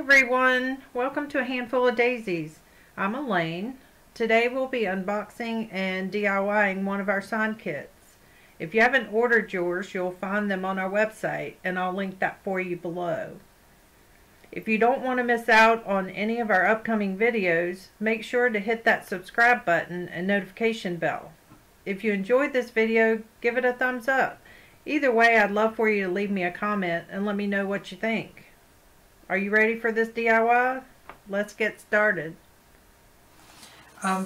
everyone, welcome to A Handful of Daisies. I'm Elaine. Today we'll be unboxing and DIYing one of our sign kits. If you haven't ordered yours, you'll find them on our website, and I'll link that for you below. If you don't want to miss out on any of our upcoming videos, make sure to hit that subscribe button and notification bell. If you enjoyed this video, give it a thumbs up. Either way, I'd love for you to leave me a comment and let me know what you think. Are you ready for this DIY? Let's get started.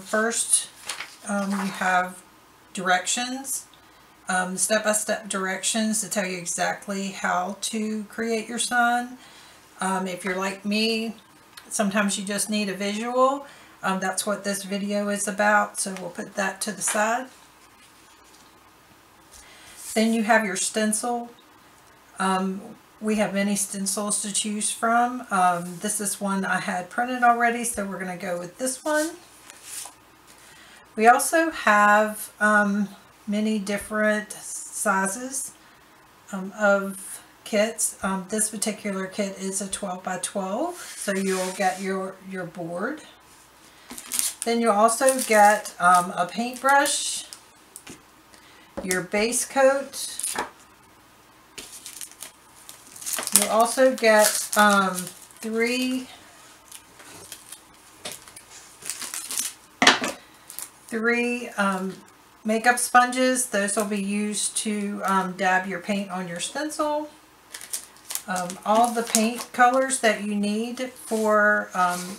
First, you have directions, step-by-step directions to tell you exactly how to create your sign. If you're like me, sometimes you just need a visual. That's what this video is about, so we'll put that to the side. Then you have your stencil. We have many stencils to choose from. This is one I had printed already, so we're going to go with this one. We also have many different sizes of kits. This particular kit is a 12 by 12, so you'll get your board. Then you'll also get a paintbrush, your base coat. You'll also get three makeup sponges. Those will be used to dab your paint on your stencil. All the paint colors that you need for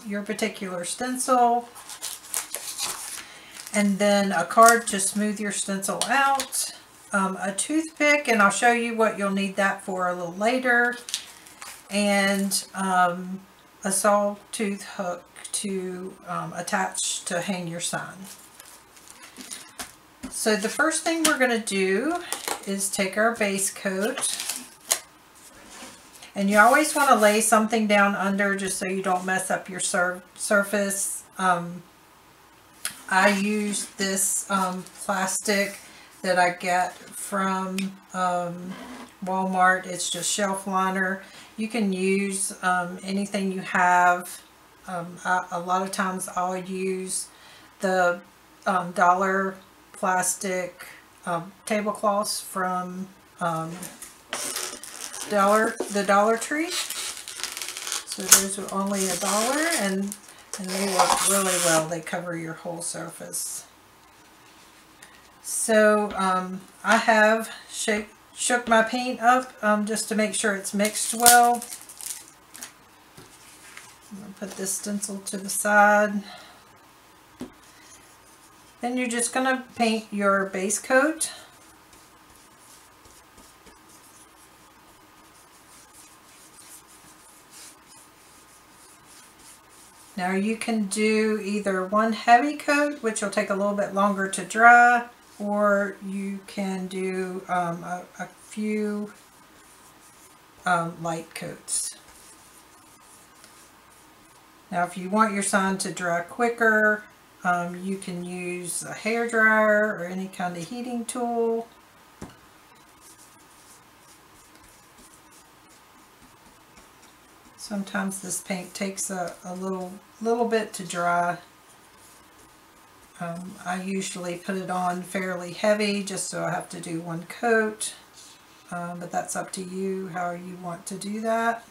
your particular stencil. And then a card to smooth your stencil out. A toothpick, and I'll show you what you'll need that for a little later, and a sawtooth hook to attach to hang your sign. So the first thing we're going to do is take our base coat, and you always want to lay something down under just so you don't mess up your surface. I use this plastic that I get from Walmart. It's just shelf liner. You can use anything you have. A lot of times I'll use the dollar plastic tablecloths from the Dollar Tree. So those are only $1, and they work really well. They cover your whole surface. So I have shook my paint up just to make sure it's mixed well. I'm going to put this stencil to the side. Then you're just going to paint your base coat. Now you can do either one heavy coat, which will take a little bit longer to dry, or you can do a few light coats. Now if you want your sign to dry quicker, you can use a hair dryer or any kind of heating tool. Sometimes this paint takes a little bit to dry. I usually put it on fairly heavy just so I have to do one coat, but that's up to you how you want to do that.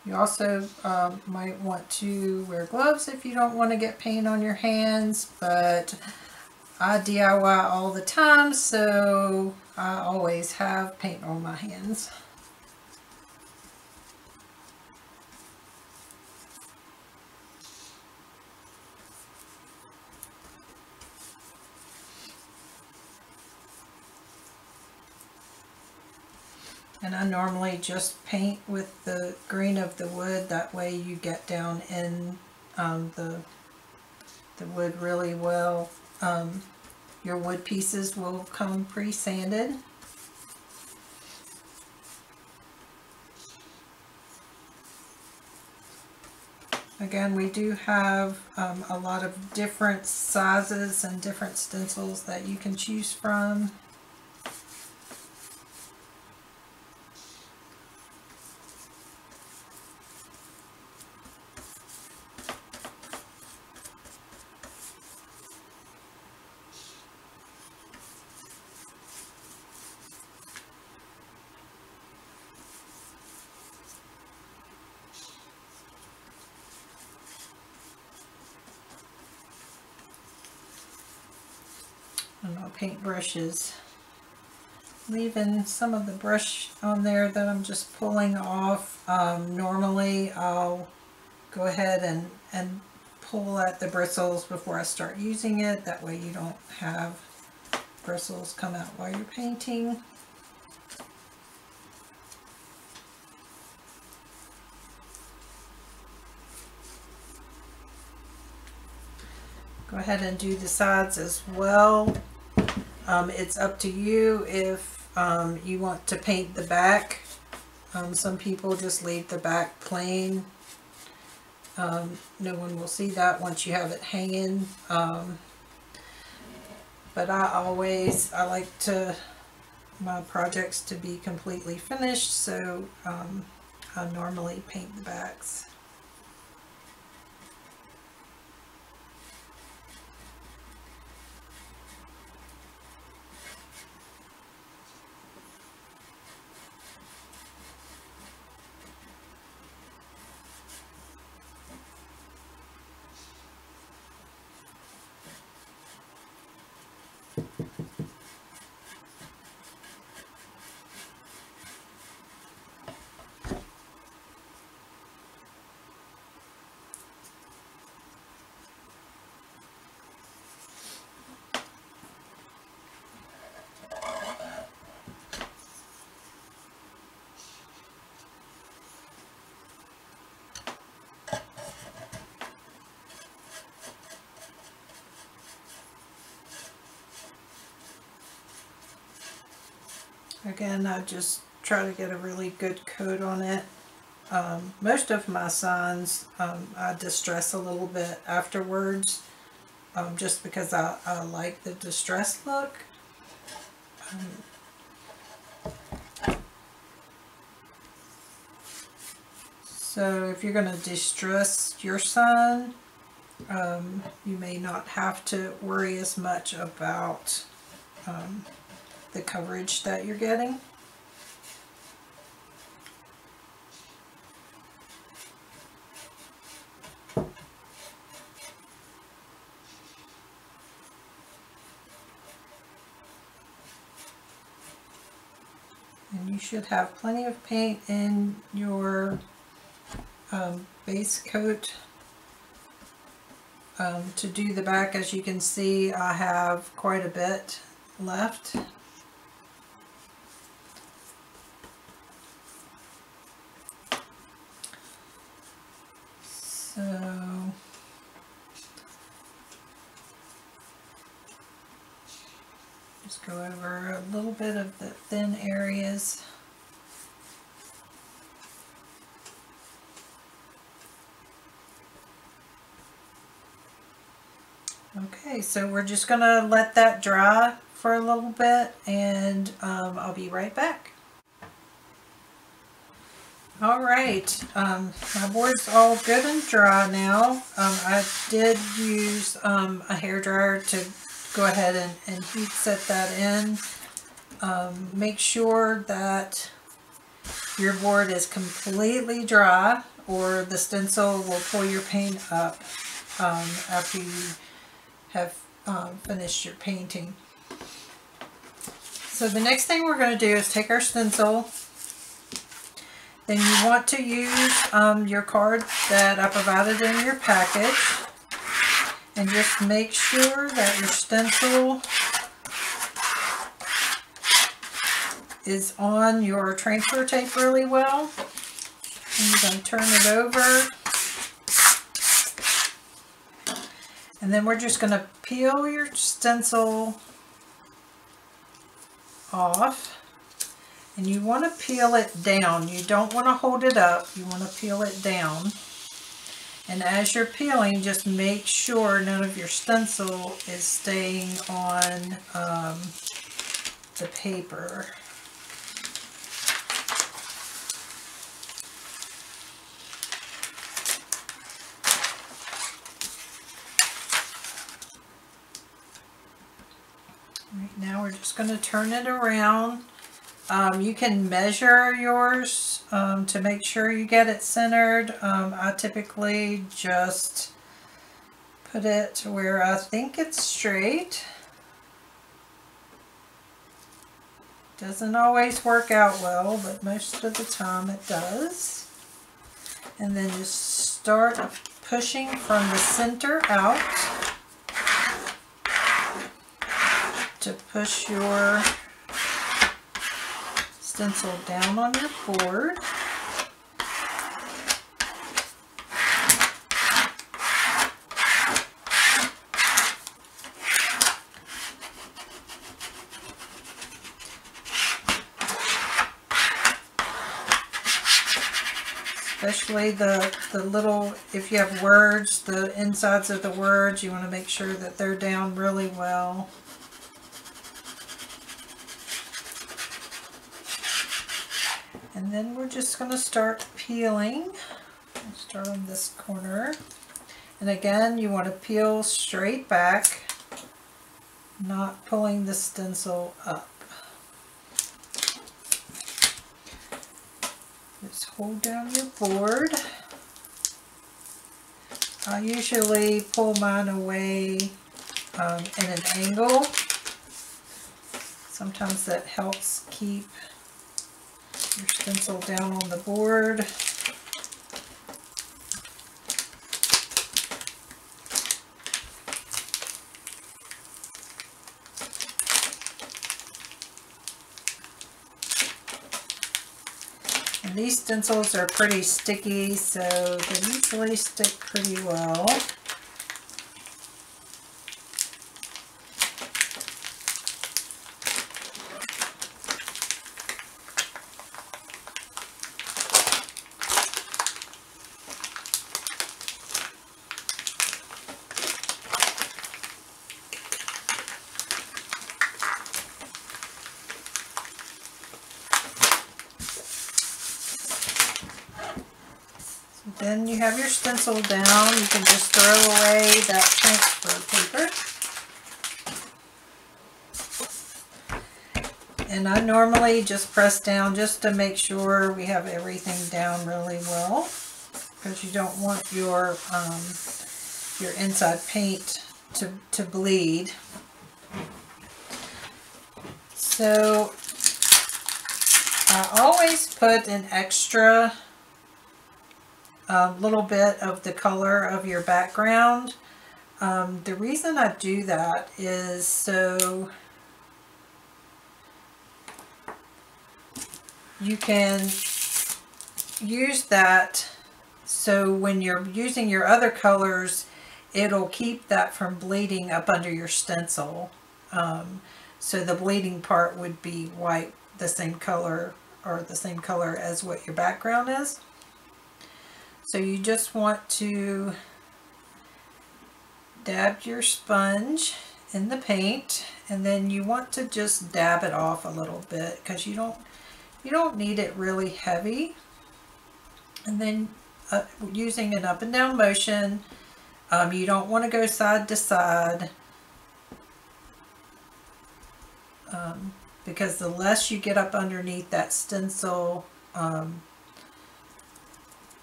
You also might want to wear gloves if you don't want to get paint on your hands, but I DIY all the time, so I always have paint on my hands. And I normally just paint with the green of the wood. That way you get down in the wood really well. Your wood pieces will come pre-sanded. Again, we do have a lot of different sizes and different stencils that you can choose from. And I'll paint brushes, leaving some of the brush on there that I'm just pulling off. Normally I'll go ahead and pull at the bristles before I start using it. That way you don't have bristles come out while you're painting. Go ahead and do the sides as well. It's up to you if you want to paint the back. Some people just leave the back plain. No one will see that once you have it hanging. But I like my projects to be completely finished, so I normally paint the backs. Again, I just try to get a really good coat on it. Most of my signs I distress a little bit afterwards, just because I like the distress look. So if you're going to distress your sign, you may not have to worry as much about the coverage that you're getting. And you should have plenty of paint in your base coat. To do the back, as you can see, I have quite a bit left. So just go over a little bit of the thin areas. Okay, so we're just going to let that dry for a little bit, and I'll be right back. Alright, my board's all good and dry now. I did use a hairdryer to go ahead and heat set that in. Make sure that your board is completely dry, or the stencil will pull your paint up after you have finished your painting. So the next thing we're going to do is take our stencil. Then you want to use your card that I provided in your package, and just make sure that your stencil is on your transfer tape really well. And you're going to turn it over. And then we're just going to peel your stencil off. And you want to peel it down. You don't want to hold it up. You want to peel it down. And as you're peeling, just make sure none of your stencil is staying on the paper. Right now we're just going to turn it around. You can measure yours to make sure you get it centered. I typically just put it to where I think it's straight. Doesn't always work out well, but most of the time it does. And then just start pushing from the center out to push your stencil down on your board. Especially the little, if you have words, the insides of the words, you want to make sure that they're down really well. And then we're just going to start peeling. I'll start on this corner. And again, you want to peel straight back, not pulling the stencil up. Just hold down your board. I usually pull mine away in an angle. Sometimes that helps keep your stencil down on the board. And these stencils are pretty sticky, so they usually stick pretty well. Then you have your stencil down. You can just throw away that transfer paper. And I normally just press down just to make sure we have everything down really well, because you don't want your inside paint to bleed. So I always put an extra little bit of the color of your background. The reason I do that is so you can use that, so when you're using your other colors, it'll keep that from bleeding up under your stencil. So the bleeding part would be white, the same color, or the same color as what your background is. So you just want to dab your sponge in the paint, and then you want to just dab it off a little bit, because you don't need it really heavy. And then using an up and down motion, you don't want to go side to side, because the less you get up underneath that stencil,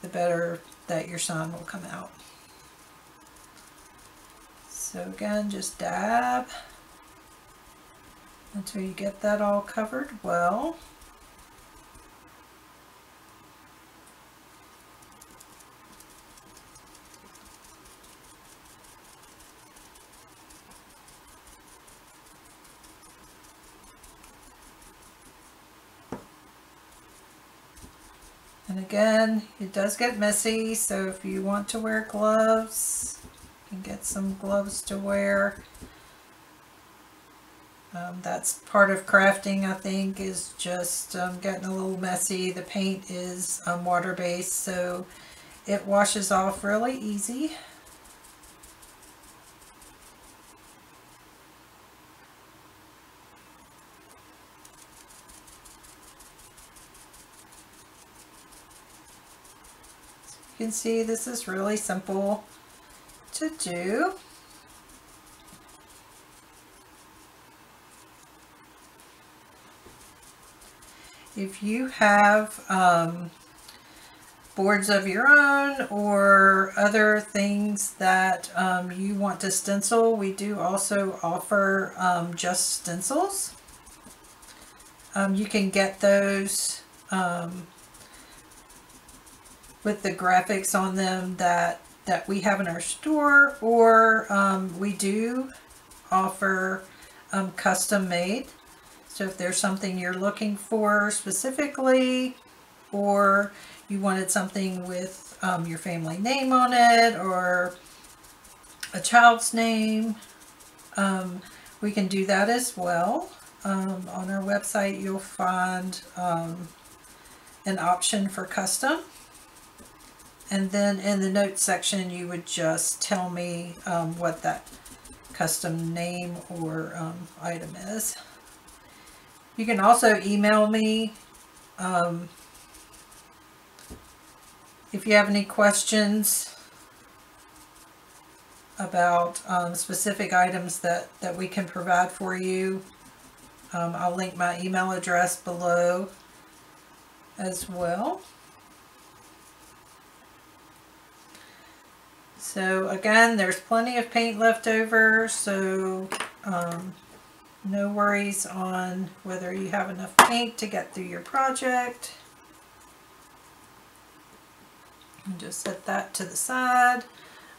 the better that your sign will come out. So again, just dab until you get that all covered well. And again, it does get messy, so if you want to wear gloves, you can get some gloves to wear. That's part of crafting, I think, is just getting a little messy. The paint is water-based, so it washes off really easy. You can see this is really simple to do. If you have boards of your own or other things that you want to stencil, we do also offer just stencils. You can get those with the graphics on them that we have in our store, or we do offer custom made. So if there's something you're looking for specifically, or you wanted something with your family name on it or a child's name, we can do that as well. On our website you'll find an option for custom, and then in the notes section you would just tell me what that custom name or item is. You can also email me if you have any questions about specific items that we can provide for you. I'll link my email address below as well. So again, there's plenty of paint left over, so no worries on whether you have enough paint to get through your project. And just set that to the side.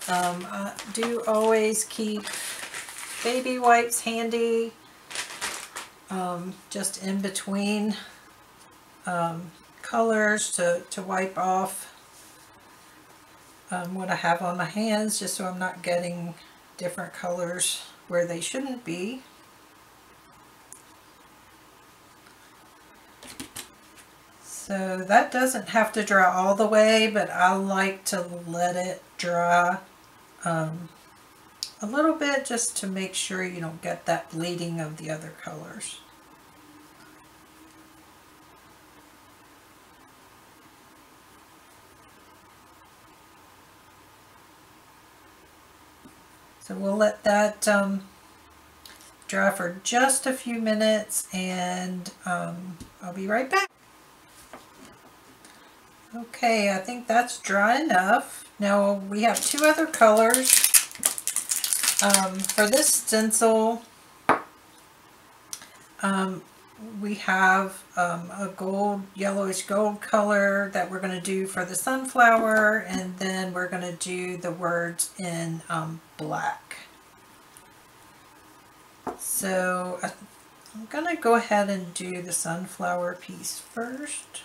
I do always keep baby wipes handy, just in between colors to wipe off what I have on my hands, just so I'm not getting different colors where they shouldn't be. So that doesn't have to dry all the way, but I like to let it dry a little bit, just to make sure you don't get that bleeding of the other colors. So we'll let that dry for just a few minutes, and I'll be right back. Okay, I think that's dry enough. Now we have two other colors. For this stencil, we have a gold, yellowish gold color that we're going to do for the sunflower, and then we're going to do the words in black. So I'm going to go ahead and do the sunflower piece first.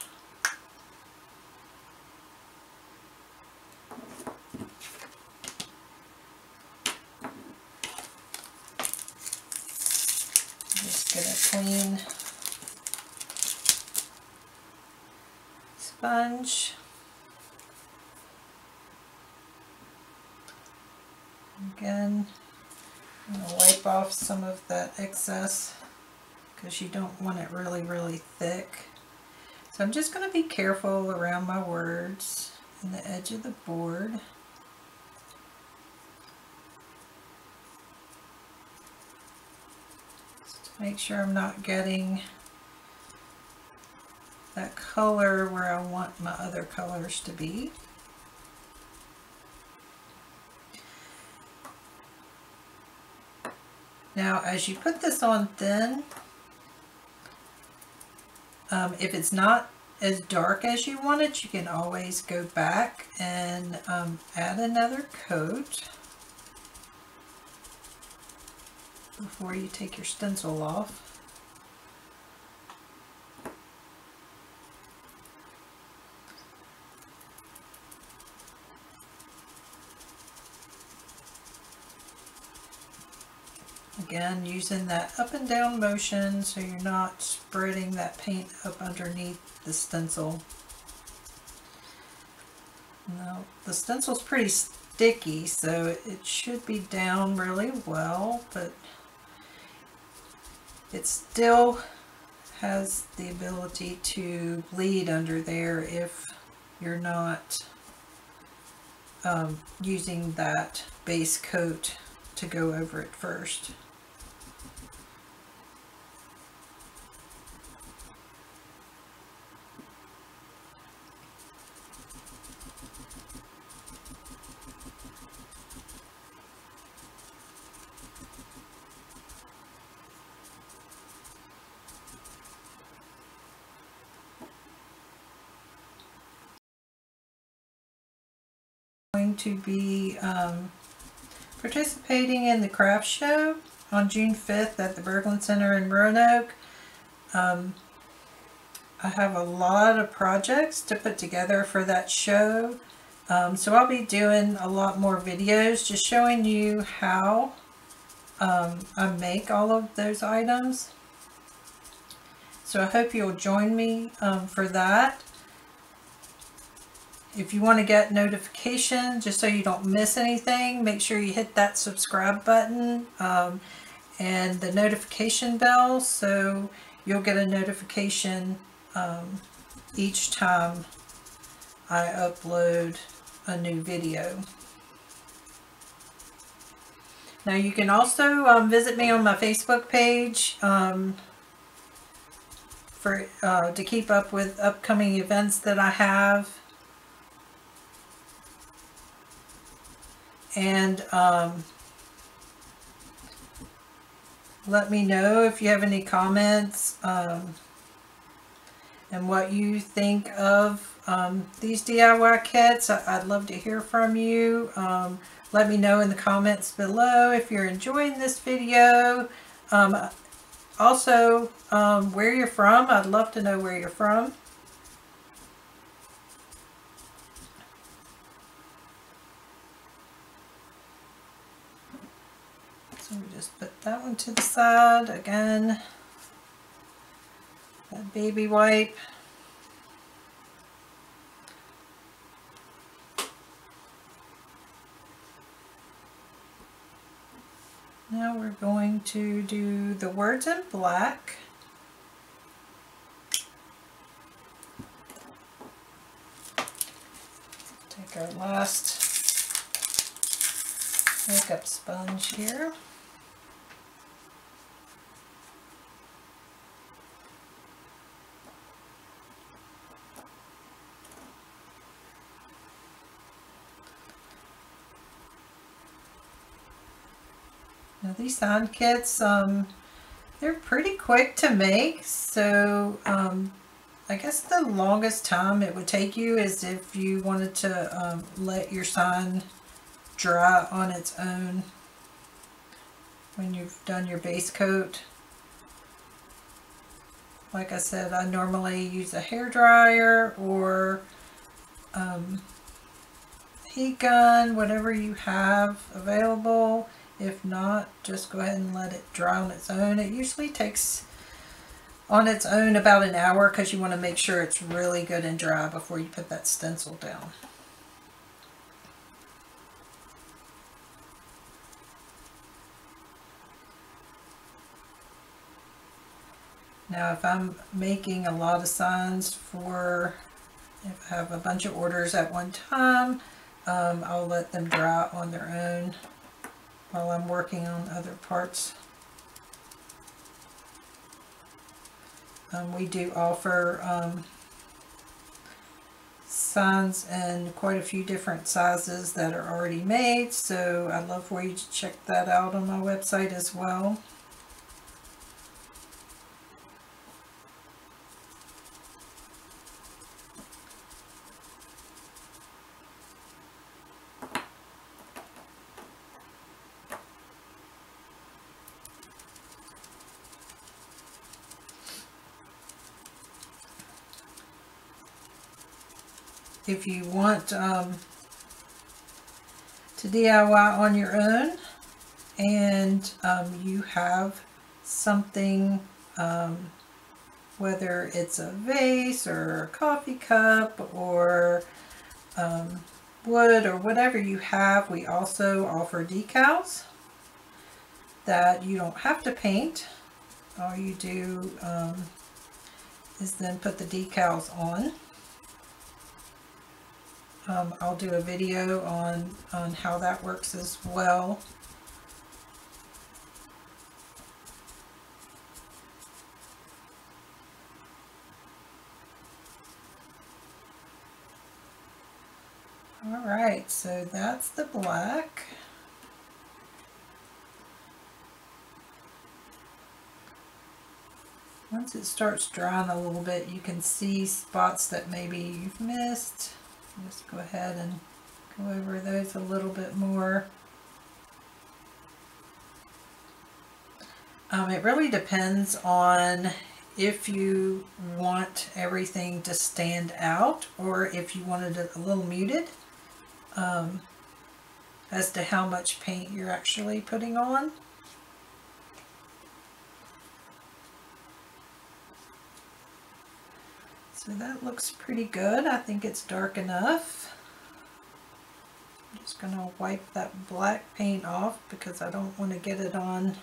Just get a clean sponge. Again, I'm going to wipe off some of that excess because you don't want it really, really thick. So I'm just going to be careful around my words and the edge of the board. Just to make sure I'm not getting that color where I want my other colors to be. Now, as you put this on thin, if it's not as dark as you want it, you can always go back and add another coat before you take your stencil off. Again, using that up and down motion so you're not spreading that paint up underneath the stencil. Now, the stencil's pretty sticky, so it should be down really well, but it still has the ability to bleed under there if you're not using that base coat to go over it first. Going to be participating in the craft show on June 5th at the Berglund Center in Roanoke. I have a lot of projects to put together for that show, so I'll be doing a lot more videos just showing you how I make all of those items. So I hope you'll join me for that. If you want to get notifications, just so you don't miss anything, make sure you hit that subscribe button and the notification bell, so you'll get a notification each time I upload a new video. Now you can also visit me on my Facebook page to keep up with upcoming events that I have. And let me know if you have any comments and what you think of these DIY kits. I'd love to hear from you. Let me know in the comments below if you're enjoying this video. Also, where you're from. I'd love to know where you're from. So we just put that one to the side again. That baby wipe. Now we're going to do the words in black. Take our last makeup sponge here. Now these sign kits, they're pretty quick to make, so I guess the longest time it would take you is if you wanted to let your sign dry on its own when you've done your base coat. Like I said, I normally use a hair dryer or heat gun, whatever you have available. If not, just go ahead and let it dry on its own. It usually takes on its own about an hour because you want to make sure it's really good and dry before you put that stencil down. Now if I'm making a lot of signs if I have a bunch of orders at one time, I'll let them dry on their own while I'm working on other parts. We do offer signs in quite a few different sizes that are already made, so I'd love for you to check that out on my website as well. If you want to DIY on your own and you have something, whether it's a vase or a coffee cup or wood or whatever you have. We also offer decals that you don't have to paint. All you do is then put the decals on. I'll do a video on how that works as well. Alright, so that's the black. Once it starts drying a little bit, you can see spots that maybe you've missed. Just go ahead and go over those a little bit more. It really depends on if you want everything to stand out or if you wanted it a little muted, as to how much paint you're actually putting on. So that looks pretty good. I think it's dark enough. I'm just going to wipe that black paint off because I don't want to get it on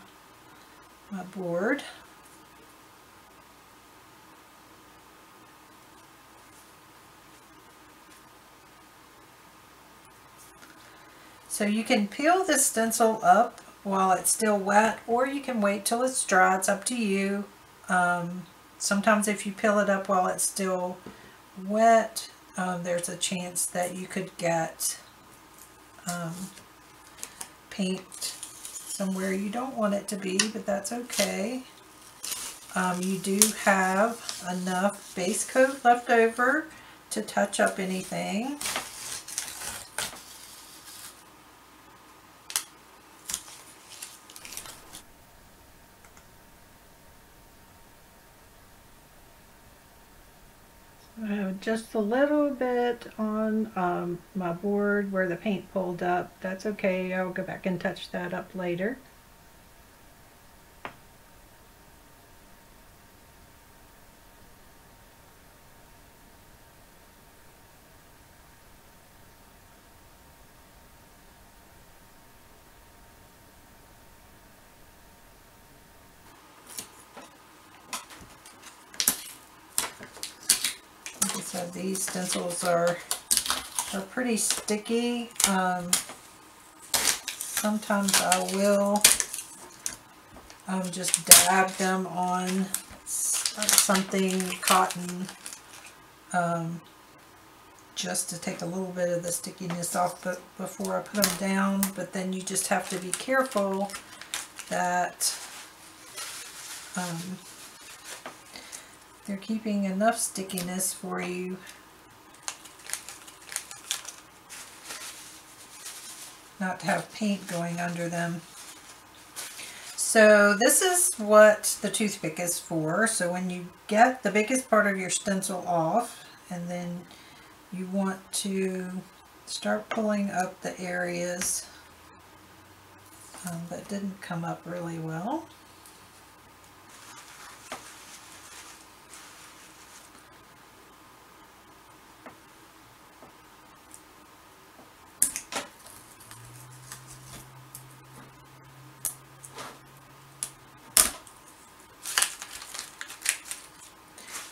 my board. So you can peel this stencil up while it's still wet, or you can wait till it's dry. It's up to you. Sometimes if you peel it up while it's still wet, there's a chance that you could get paint somewhere you don't want it to be, but that's okay. You do have enough base coat left over to touch up anything. I have just a little bit on my board where the paint pulled up. That's okay, I'll go back and touch that up later. So these stencils are pretty sticky. Sometimes I will just dab them on something cotton, just to take a little bit of the stickiness off before I put them down. But then you just have to be careful that they're keeping enough stickiness for you not to have paint going under them. So this is what the toothpick is for. So when you get the biggest part of your stencil off, and then you want to start pulling up the areas that didn't come up really well.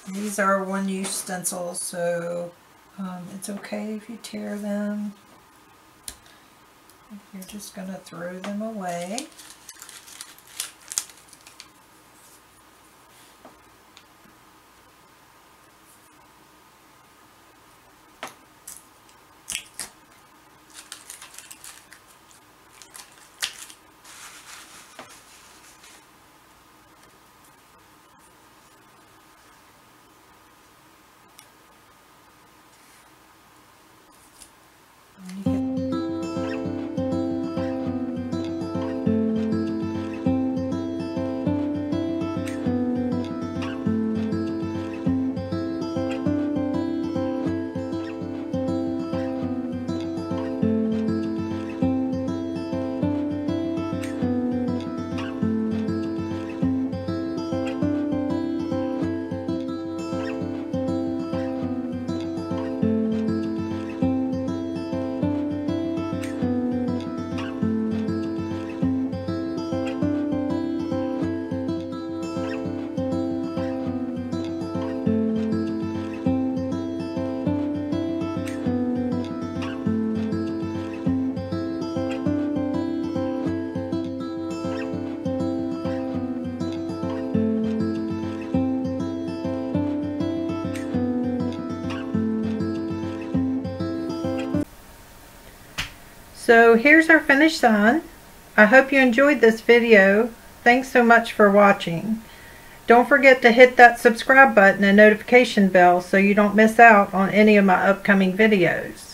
These are one-use stencils, so it's okay if you tear them. You're just going to throw them away. So here's our finished sign. I hope you enjoyed this video. Thanks so much for watching. Don't forget to hit that subscribe button and notification bell so you don't miss out on any of my upcoming videos.